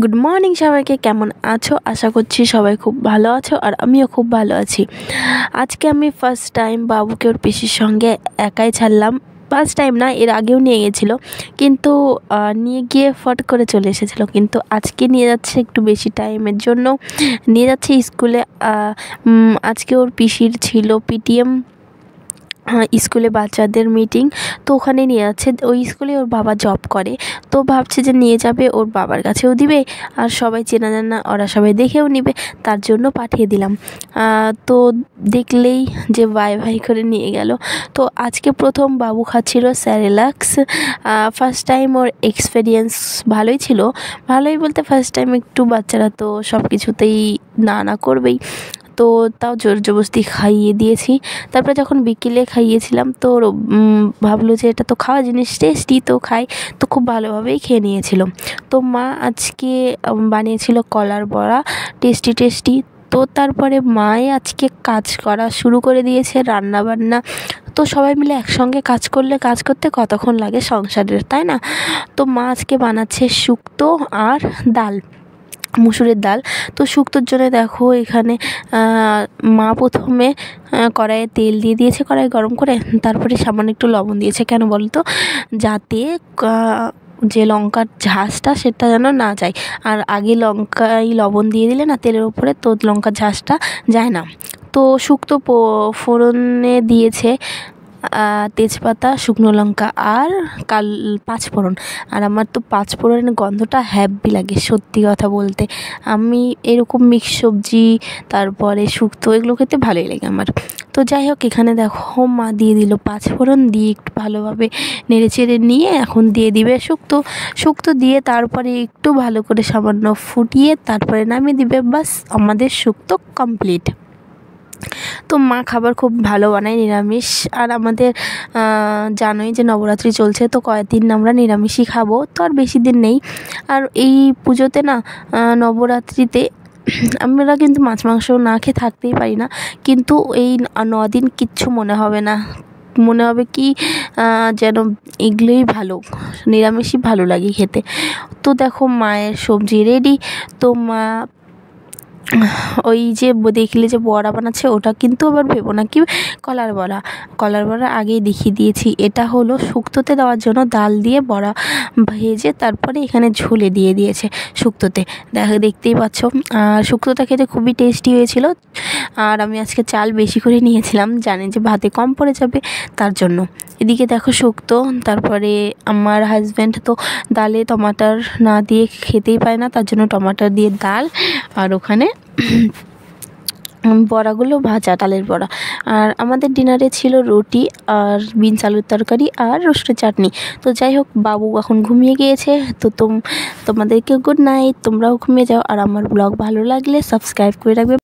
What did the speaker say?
Good morning সবাইকে, কেমন আছো? আশা করছি সবাই খুব ভালো আছো, আর আমিও খুব ভালো আছি। আজকে আমি ফার্স্ট টাইম বাবুকে ওর পিসির সঙ্গে একাই ছাড়লাম। ফার্স্ট টাইম না, এর আগেও নিয়ে গেছিলো, কিন্তু নিয়ে গিয়ে ফট করে চলে এসেছিলো। কিন্তু আজকে নিয়ে যাচ্ছে একটু বেশি টাইমের জন্য, নিয়ে যাচ্ছে স্কুলে। আজকে ওর পিসির ছিল পিটিএম, স্কুলে বাচ্চাদের মিটিং, তো ওখানে নিয়ে যাচ্ছে। ওই স্কুলে ওর বাবা জব করে, তো ভাবছে যে নিয়ে যাবে, ওর বাবার কাছেও দিবে, আর সবাই চেনা জানা, ওরা সবাই দেখেও নিবে, তার জন্য পাঠিয়ে দিলাম। তো দেখলেই যে ভাই ভাই করে নিয়ে গেল। তো আজকে প্রথম বাবু খাচ্ছিল স্যারেলাক্স। ফার্স্ট টাইম ওর এক্সপিরিয়েন্স ভালোই ছিল। ভালোই বলতে ফার্স্ট টাইম একটু বাচ্চারা তো সব কিছুতেই না না করবেই, তো তাও জোর জবরদস্তি খাইয়ে দিয়েছি। তারপরে যখন বিকেলে খাইয়েছিলাম, তো ভাবলো যে এটা তো খাওয়া জিনিস, টেস্টি, তো খাই। তো খুব ভালোভাবেই খেয়ে নিয়েছিল। তো মা আজকে বানিয়েছিল কলার বড়া, টেস্টি টেস্টি। তো তারপরে মাই আজকে কাজ করা শুরু করে দিয়েছে, রান্না বান্না। তো সবাই মিলে একসঙ্গে কাজ করলে কাজ করতে কতক্ষণ লাগে সংসারের, তাই না? তো মা আজকে বানাচ্ছে শুক্তো আর ডাল, মুসুরের ডাল। তো শুক্তোর জন্য দেখো এখানে মা প্রথমে কড়াইয়ে তেল দিয়ে দিয়েছে, কড়াই গরম করে, তারপরে সামান্য একটু লবণ দিয়েছে। কেন বলো তো? যাতে যে লঙ্কার ঝাঁজটা সেটা যেন না যায়। আর আগে লঙ্কায় লবণ দিয়ে দিলে না তেলের উপরে, তো লঙ্কার ঝাঁজটা যায় না। তো শুক্তো ফোড়নে দিয়েছে তেজপাতা, শুকনো লঙ্কা আর পাঁচফোড়ন। আর আমার তো পাঁচফোড়নের গন্ধটা হ্যাপি লাগে, সত্যি কথা বলতে। আমি এরকম মিক্স সবজি, তারপরে শুক্তো, এগুলো খেতে ভালোই লাগে আমার। তো যাই হোক, এখানে দেখো মা দিয়ে দিল পাঁচফোড়ন, দিয়ে একটু ভালোভাবে নেড়ে চেড়ে নিয়ে এখন দিয়ে দিবে শুক্তো দিয়ে তারপরে একটু ভালো করে সামান্য ফুটিয়ে তারপরে নামিয়ে দিবে। বাস, আমাদের শুক্তো কমপ্লিট। তো মা খাবার খুব ভালো বানায়, নিরামিষ। আর আমাদের জানোই যে নবরাত্রি চলছে, তো কয়েকদিন আমরা নিরামিষই খাবো, তো আর বেশি দিন নেই। আর এই পুজোতে না, নবরাত্রিতে আমরা কিন্তু মাছ মাংস না খেয়ে থাকতেই পারি না, কিন্তু এই 9 দিন কিচ্ছু মনে হবে না, মনে হবে কি যেন এগুলোই ভালো, নিরামিষই ভালো লাগে খেতে। তো দেখো মায়ের সবজি রেডি। তো মা ওই যে দেখলে যে বড়া বানাচ্ছে, ওটা কিন্তু আবার ভেবো না কি কলার বড়া আগেই দেখিয়ে দিয়েছি। এটা হলো শুক্তোতে দেওয়ার জন্য ডাল দিয়ে বড়া ভেজে তারপরে এখানে ঝোলে দিয়ে দিয়েছে শুক্তোতে। দেখতেই পাচ্ছ। আর শুক্তোটা খেতে খুবই টেস্টি হয়েছিল। আর আমি আজকে চাল বেশি করে নিয়েছিলাম, জানি যে ভাতে কম পড়ে যাবে, তার জন্য। এদিকে দেখো শুক্তো, তারপরে আমার হাজব্যান্ড তো ডালে টমাটার না দিয়ে খেতেই পায় না, তার জন্য টমাটার দিয়ে ডাল, আর ওখানে বড়াগুলো ভাজা, ডালের বড়া। আর আমাদের ডিনারে ছিল রুটি আর বিনস আলুর তরকারি আর রসুনের চাটনি। তো যাই হোক, বাবু এখন ঘুমিয়ে গিয়েছে। তো তোমাদেরকে গুড নাইট, তোমরাও ঘুমিয়ে যাও। আর আমার ব্লগ ভালো লাগলে সাবস্ক্রাইব করে রাখবে।